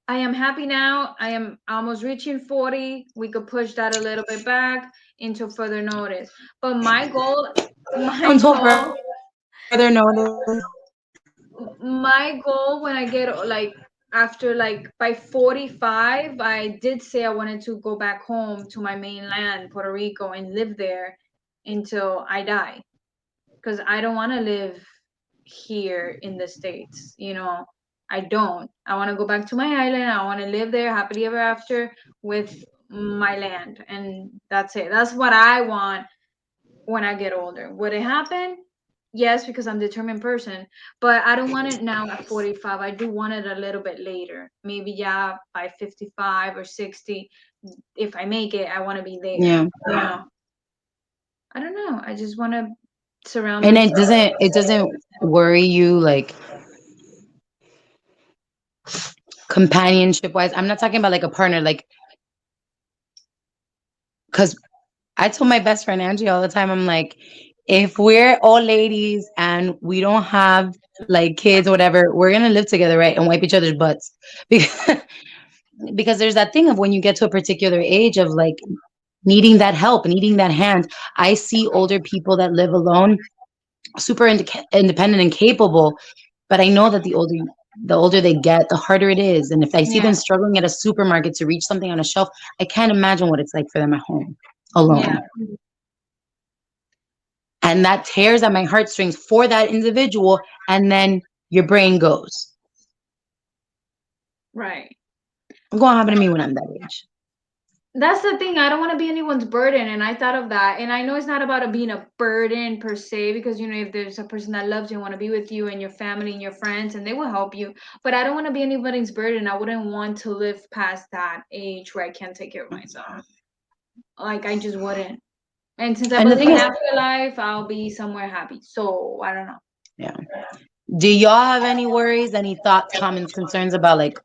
I am happy now. I am almost reaching 40. We could push that a little bit back into further notice. But my Until goal, further notice. my goal when I get like after like by 45, I did say I wanted to go back home to my mainland, Puerto Rico, and live there until I die. Because I don't want to live here in the States, I don't. I want to go back to my island. I want to live there happily ever after with my land. And that's it. That's what I want when I get older. Would it happen? Yes, because I'm a determined person, but I don't want it now at 45. I do want it a little bit later. Maybe yeah, by 55 or 60. If I make it, I want to be there. Yeah. I don't know. I just want to surround And myself. it doesn't worry you like companionship wise. I'm not talking about like a partner, like because I told my best friend Angie all the time, I'm like, if we're all ladies and we don't have like kids or whatever, we're gonna live together, right? And wipe each other's butts. Because because there's that thing of when you get to a particular age of like needing that help, needing that hand. I see older people that live alone, super independent and capable, but I know that the older they get, the harder it is. And if I see them Yeah. struggling at a supermarket to reach something on a shelf, I can't imagine what it's like for them at home Yeah. alone. And that tears at my heartstrings for that individual. And then your brain goes, Right. what's going to happen to me when I'm that age? That's the thing. I don't want to be anyone's burden. And I thought of that. And I know it's not about it being a burden per se, because, if there's a person that loves you and want to be with you and your family and your friends, and they will help you. But I don't want to be anybody's burden. I wouldn't want to live past that age where I can't take care of myself. Like, I just wouldn't. And since I And the believe thing in is, afterlife, I'll be somewhere happy. So I don't know. yeah. Do y'all have any worries, any thoughts, comments, concerns about like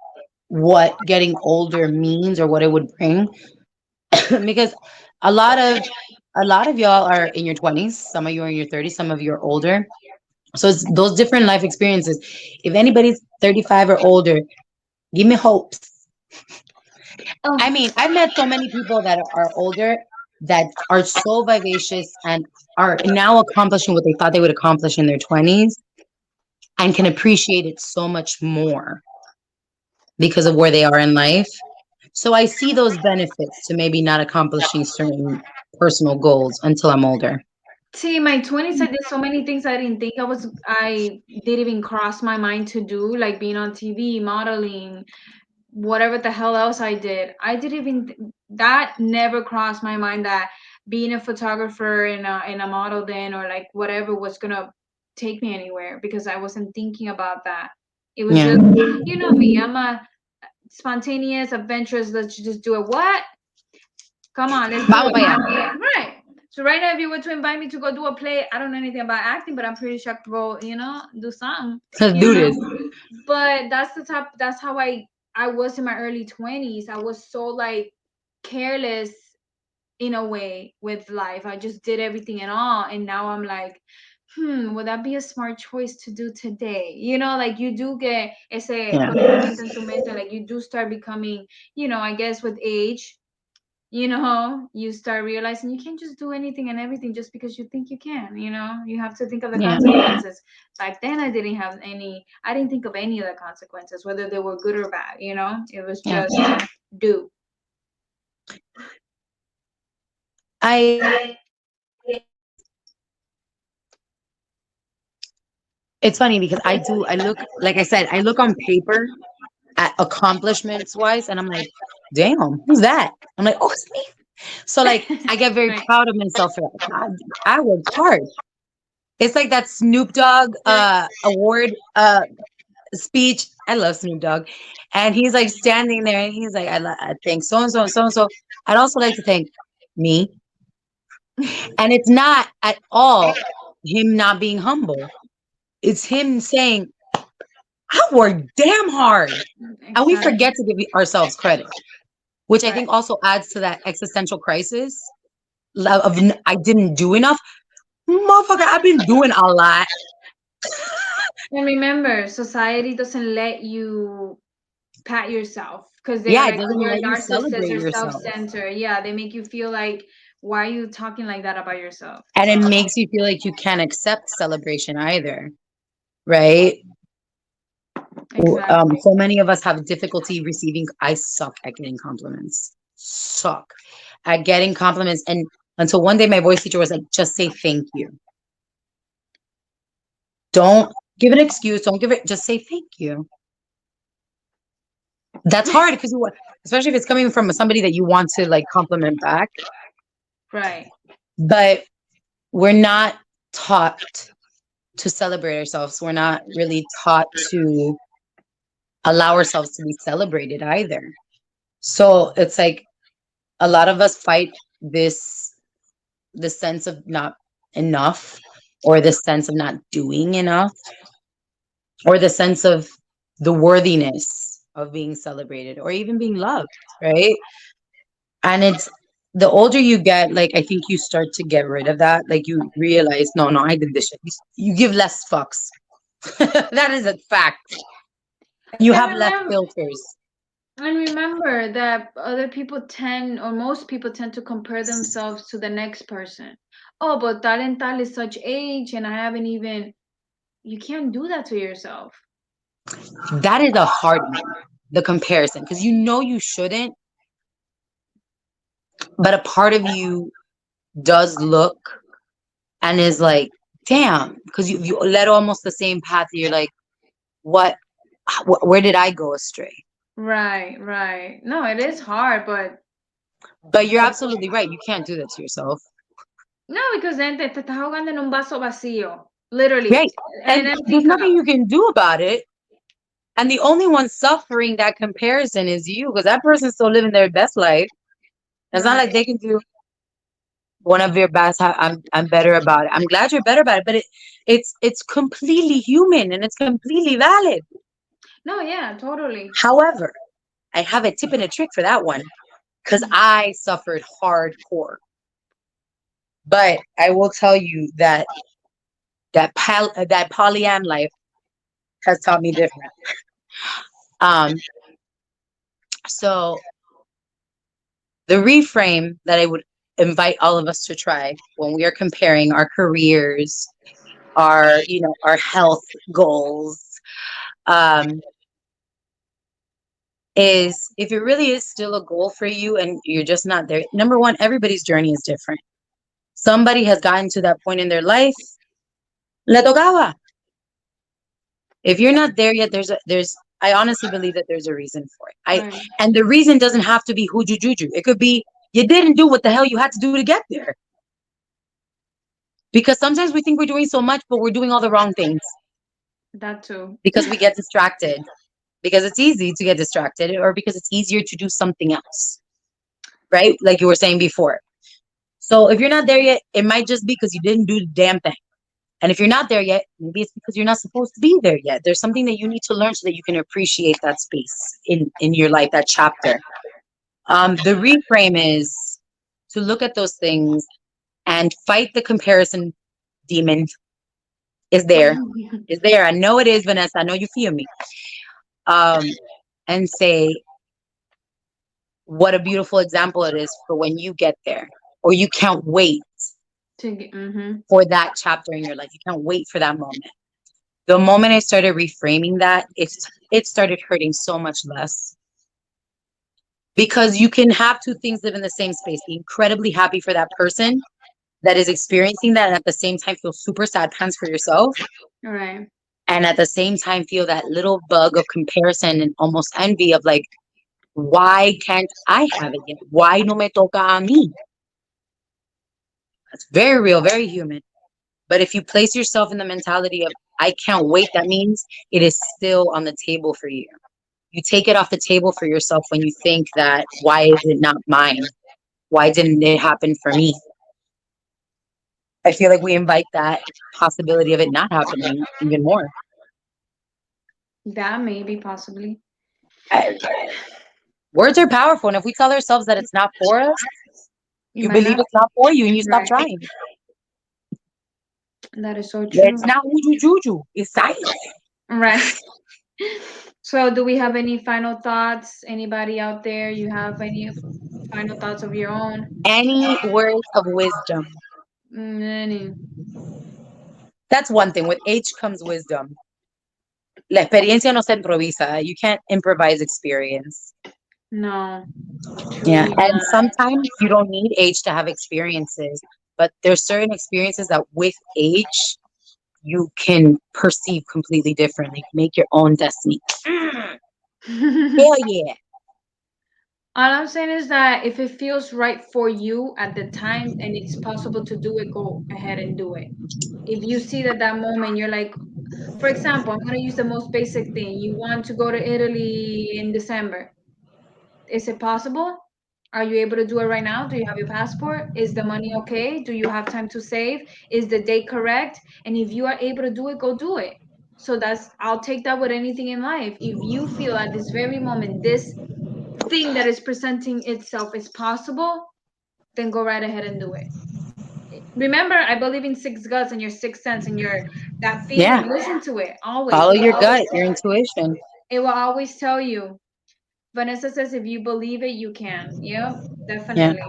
what getting older means or what it would bring? Because a lot of a lot of y'all are in your 20s, some of you are in your 30s, some of you are older. So it's those different life experiences. If anybody's 35 or older, give me hopes. I Oh, mean, I've met so many people that are older that are so vivacious and are now accomplishing what they thought they would accomplish in their 20s and can appreciate it so much more because of where they are in life. So I see those benefits to maybe not accomplishing certain personal goals until I'm older. see, my 20s, I did so many things I didn't think I didn't even cross my mind to do, like being on TV, modeling, whatever the hell else I did. I didn't even, that never crossed my mind that being a photographer and a model then, or like whatever, was gonna take me anywhere, because I wasn't thinking about that. It was Yeah. just, me, I'm a spontaneous, adventurous, let's just do it. What? Come on, let's do Vamos it. para allá. Right. So right now, if you were to invite me to go do a play, I don't know anything about acting, but I'm pretty sure I could go, do something, Let's you do know. this. But that's how I was in my early 20s. I was so like careless in a way with life. I just did everything and all. And now I'm like, would that be a smart choice to do today? Like you do get ese Yeah. conocimiento en tu mente, like you do start becoming, I guess with age, you start realizing you can't just do anything and everything just because you think you can. You have to think of the Yeah. consequences. Back then, I didn't think of any of the consequences, whether they were good or bad. It was Yeah. just do. I It's funny because I look, like I said, I look on paper at accomplishments wise and I'm like, damn, who's that? I'm like, oh, it's me. So like I get very Right. proud of myself for that. I worked hard. It's like that Snoop Dogg award speech. I love Snoop Dogg. And he's like standing there and he's like, I thank so and so and so and so. I'd also like to thank me. And it's not at all him not being humble. It's him saying, I worked damn hard. And we Exactly. forget to give ourselves credit, which I Right. think also adds to that existential crisis of I didn't do enough. Motherfucker, I've been doing a lot. And remember, society doesn't let you pat yourself, because they're Yeah, it like, oh, doesn't you're a let you narcissist celebrate or yourself. self-centered. Yeah, they make you feel like, why are you talking like that about yourself? And So it makes you feel like you can't accept celebration either, right? exactly. So many of us have difficulty receiving. I suck at getting compliments. Suck at getting compliments. And until one day my voice teacher was like, just say thank you. Don't give an excuse. Don't give it, just say thank you. That's hard because especially if it's coming from somebody that you want to like compliment back. Right. But we're not taught to celebrate ourselves. We're not really taught to allow ourselves to be celebrated either. So it's like a lot of us fight the sense of not enough or the sense of not doing enough or the sense of the worthiness of being celebrated or even being loved, right? And it's the older you get, like I think you start to get rid of that. Like you realize, no, no, I did this shit. You give less fucks. That is a fact. And you And have less remember, filters. And remember that other people tend, or most people tend to compare themselves to the next person. Oh, but tal and tal is such age, and I haven't even. You can't do that to yourself. That is a hard one, the comparison, because you know you shouldn't, but a part of you does look and is like, damn, because you led almost the same path. You're like, what, where did I go astray? Right, right. No, it is hard, but But you're absolutely right. You can't do that to yourself. no, because then te estás ahogando en un vaso vacío, literally, Right. an And empty there's cup. nothing you can do about it. And the only one suffering that comparison is you, because that person's still living their best life. It's not like Right. they can do one of your best. I'm better about it. I'm glad you're better about it, but it's completely human and it's completely valid. No, yeah, totally. However, I have a tip and a trick for that one because I suffered hardcore. But I will tell you that that polyam life has taught me different. Um, so the reframe that I would invite all of us to try when we are comparing our careers, our our health goals, um, is if it really is still a goal for you and you're just not there. Number one, everybody's journey is different. Somebody has gotten to that point in their life. Le tocaba. If you're not there yet, there's I honestly believe that there's a reason for it. Right. And the reason doesn't have to be huju juju. It could be you didn't do what the hell you had to do to get there. Because sometimes we think we're doing so much, but we're doing all the wrong things That too. because we get distracted. Because it's easy to get distracted, or because it's easier to do something else, right? Like you were saying before. So if you're not there yet, it might just be because you didn't do the damn thing. And if you're not there yet, maybe it's because you're not supposed to be there yet. There's something that you need to learn so that you can appreciate that space in your life, that chapter. The reframe is to look at those things and fight the comparison demon. Is there? Is there? I know it is, Vanessa. I know you feel me. Um, and say what a beautiful example it is for when you get there, or you can't wait Mm-hmm. for that chapter in your life. You can't wait for that moment. The moment I started reframing that, it started hurting so much less because you can have two things live in the same space. Be incredibly happy for that person that is experiencing that, and at the same time feel super sad pants for yourself, All right. and at the same time feel that little bug of comparison and almost envy of like, why can't I have it yet? Why no me toca a mí? That's very real, very human. But if you place yourself in the mentality of I can't wait, that means it is still on the table for you. You take it off the table for yourself when you think that why is it not mine? Why didn't it happen for me? I feel like we invite that possibility of it not happening even more. That maybe possibly. I- Words are powerful, and if we tell ourselves that it's not for us, You you might believe not. it's not for you, and you stop Right. trying. That is so true. It's not uju juju. It's science. Right. So, do we have any final thoughts? Anybody out there? You have any final thoughts of your own? Any words of wisdom. Any? That's one thing. With age comes wisdom. La experiencia no se improvisa. You can't improvise experience. No, Yeah. truly And not. sometimes you don't need age to have experiences, but there's certain experiences that with age you can perceive completely differently, make your own destiny. Hell yeah. All I'm saying is that if it feels right for you at the time and it's possible to do it, go ahead and do it. If you see that that moment, you're like, for example, I'm going to use the most basic thing. You want to go to Italy in December. Is it possible? Are you able to do it right now? Do you have your passport? Is the money okay? Do you have time to save? Is the date correct? And if you are able to do it, go do it. So I'll take that with anything in life. If you feel at this very moment, this thing that is presenting itself is possible, then go right ahead and do it. Remember, I believe in six guts and your sixth sense and your that Yeah. feeling. Listen to it always. Follow your gut, your intuition. It will always tell you. Vanessa says, if you believe it, you can. Yep, Yeah. definitely.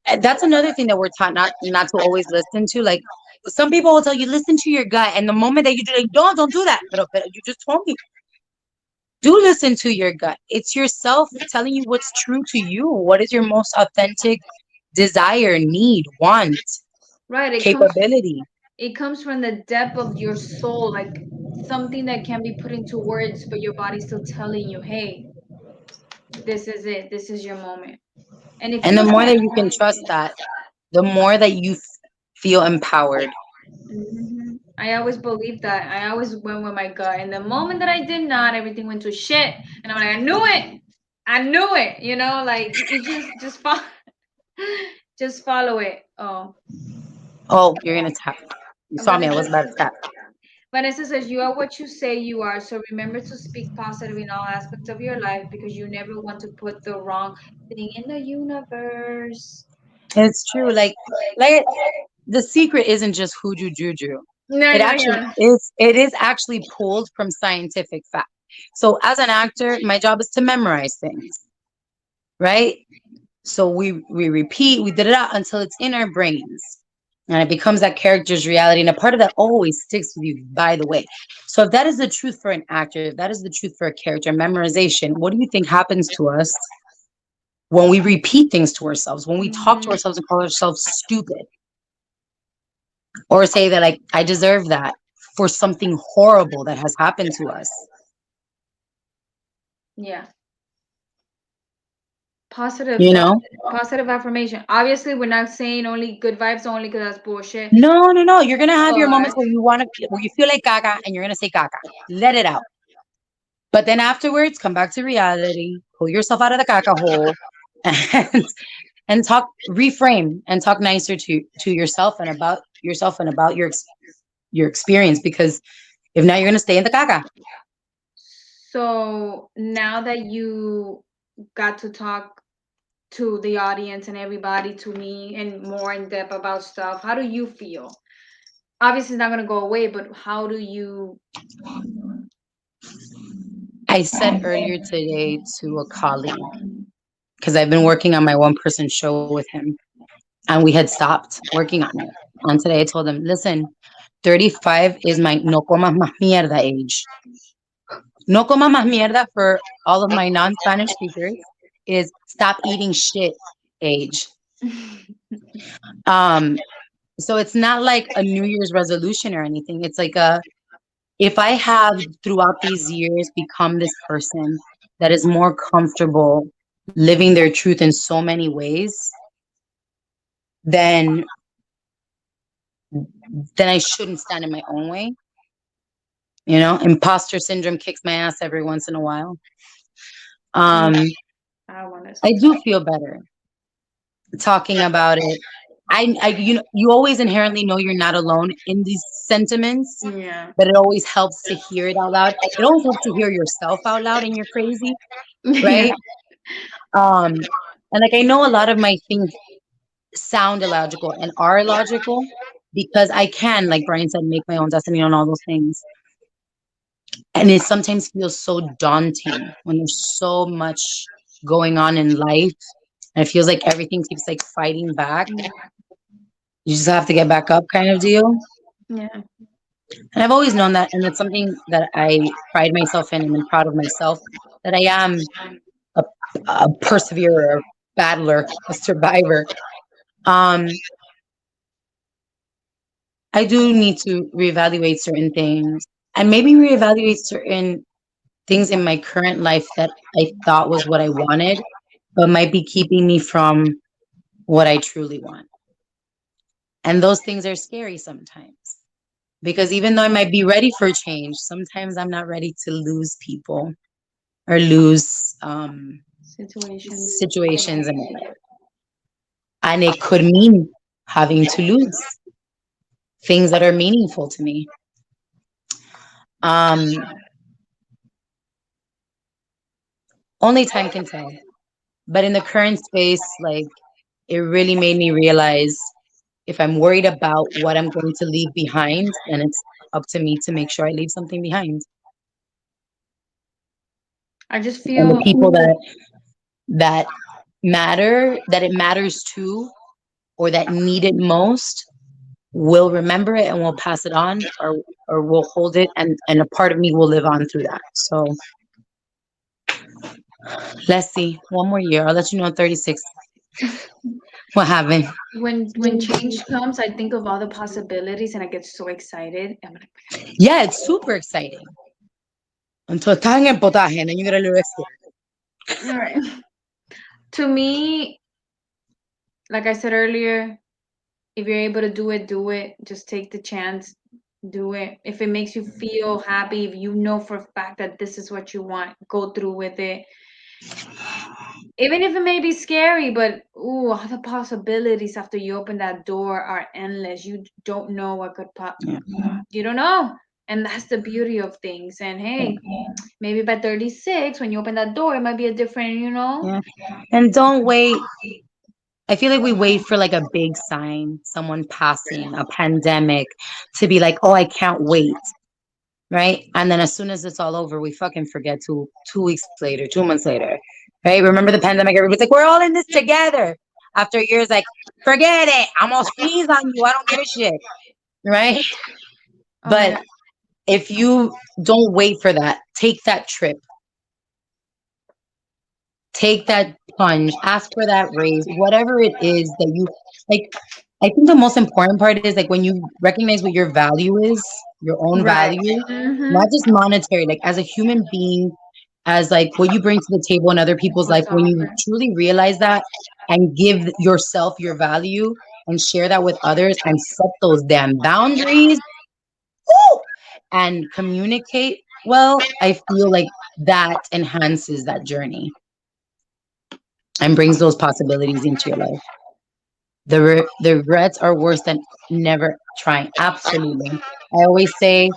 And that's another thing that we're taught not to always listen to. Like some people will tell you, listen to your gut. And the moment that you do like, don't do that. But you just told me. Do listen to your gut. It's yourself telling you what's true to you. What is your most authentic desire, need, want, Right. capability? It comes from the depth of your soul, like something that can be put into words, but your body's still telling you, hey, this is it. This is your moment. And if And you the more can't, that you can trust that, the more that you feel empowered. I always believed that. I always went with my gut. And the moment that I did not, everything went to shit. And I'm like, I knew it. I knew it. Like it just follow, just follow it. Oh, Oh, you're gonna tap. You saw me. I Vanessa. was about to tap. Vanessa says, you are what you say you are. So remember to speak positive in all aspects of your life because you never want to put the wrong thing in the universe. It's true. Like the secret isn't just hoodoo juju. No, It no, actually yeah. is. It is actually pulled from scientific fact. So as an actor, my job is to memorize things, right? So we repeat, we did it out until it's in our brains. And it becomes that character's reality. And a part of that always sticks with you, by the way. So if that is the truth for an actor, if that is the truth for a character, memorization, what do you think happens to us when we repeat things to ourselves, when we talk to ourselves and call ourselves stupid? Or say that like I deserve that for something horrible that has happened to us. Yeah. Positive, You know? positive affirmation. Obviously, we're not saying only good vibes only because that's bullshit. No, no, no. You're gonna have your But moments where you feel like caca and you're gonna say caca. Let it out. But then afterwards, come back to reality, pull yourself out of the caca hole, and reframe and talk nicer to yourself and about your experience. Because if not, you're gonna stay in the caca. so now that you got to talk to the audience and everybody, to me, and more in depth about stuff, how do you feel? Obviously, it's not going to go away, but how do you? I said earlier today to a colleague, because I've been working on my one person show with him, and we had stopped working on it. And today I told him, listen, 35 is my no comas más mierda age. No comas más mierda for all of my non Spanish speakers is stop eating shit age. Um, so it's not like a New Year's resolution or anything. It's like if I have throughout these years become this person that is more comfortable living their truth in so many ways, then I shouldn't stand in my own way. Imposter syndrome kicks my ass every once in a while. Um, I want to I say. do feel better talking about it. You always inherently know you're not alone in these sentiments, Yeah. but it always helps to hear it out loud. It always helps to hear yourself out loud and you're crazy, Yeah. right? And like I know a lot of my things sound illogical and are illogical because I can, like Brian said, make my own destiny on all those things. And it sometimes feels so daunting when there's so much going on in life. And it feels like everything keeps like fighting back. You just have to get back up kind of deal. Yeah. And I've always known that. And it's something that I pride myself in and I'm proud of myself that I am a, a perseverer, a battler, a survivor. Um, I do need to reevaluate certain things and maybe reevaluate certain things in my current life that I thought was what I wanted, but might be keeping me from what I truly want. And those things are scary sometimes because even though I might be ready for change, sometimes I'm not ready to lose people or lose Situations. situations in my life. And it could mean having to lose things that are meaningful to me. Um, Only time can tell. But in the current space, like it really made me realize if I'm worried about what I'm going to leave behind, then it's up to me to make sure I leave something behind. I just And the feel people that matter, that it matters to, or that need it most, will remember it and will pass it on, or will hold it, and a part of me will live on through that. So let's see. One more year. I'll let you know at 36 what happened. when change comes, I think of all the possibilities and I get so excited. I'm like, Yeah, it's super exciting. Until estás en el potaje, and then you get a little scared. all right. To me, like I said earlier, if you're able to do it, do it. Just take the chance, do it. If it makes you feel happy, if you know for a fact that this is what you want, go through with it. Even if it may be scary, but ooh, all the possibilities after you open that door are endless. You don't know what could pop. Yeah. You don't know. And that's the beauty of things. And hey, maybe by 36, when you open that door, it might be a different, Yeah. And don't wait. I feel like we wait for like a big sign, someone passing, a pandemic, to be like, oh, I can't wait. Right. And then as soon as it's all over, we fucking forget 2 weeks later, 2 months later. Right. Remember the pandemic? Everybody's like, we're all in this together. After years, like, forget it. I'm gonna sneeze on you. I don't give a shit. Right. Oh my But God. if you don't wait for that, take that trip, take that plunge, ask for that raise, whatever it is that you like. I think the most important part is like when you recognize what your value is, your own Right. value, Mm-hmm. not just monetary, like as a human being, as like what you bring to the table in other people's life. What's When you offer? truly realize that and give yourself your value and share that with others and set those damn boundaries, woo, and communicate well, I feel like that enhances that journey and brings those possibilities into your life. The regrets are worse than never trying. Absolutely. I always say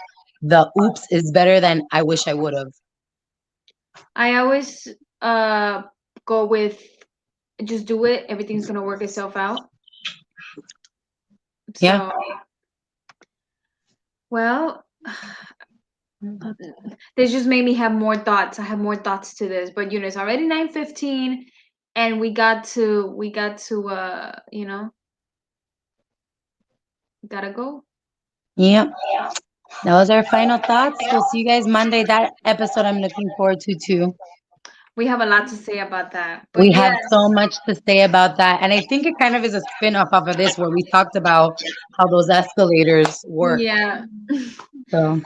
the oops is better than I wish I would have. I always uh go with just do it. Everything's gonna work itself out. Yeah. So, well, this just made me have more thoughts. I have more thoughts to this, but it's already 9:15, and gotta go. Yep. That was our final thoughts. We'll see you guys Monday. That episode I'm looking forward to too. We have a lot to say about that, but We yes, have so much to say about that. And I think it kind of is a spin-off off of this where we talked about how those escalators work. yeah. So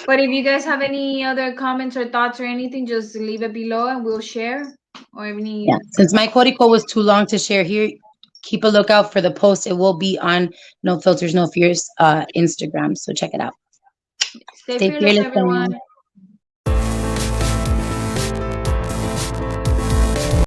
But if you guys have any other comments or thoughts or anything, just leave it below and we'll share. Or any, yeah. Since my código was too long to share here, keep a lookout for the post. It will be on No Filters, No Fears Instagram. So check it out. stay Stay fearless, fearless, everyone. fam.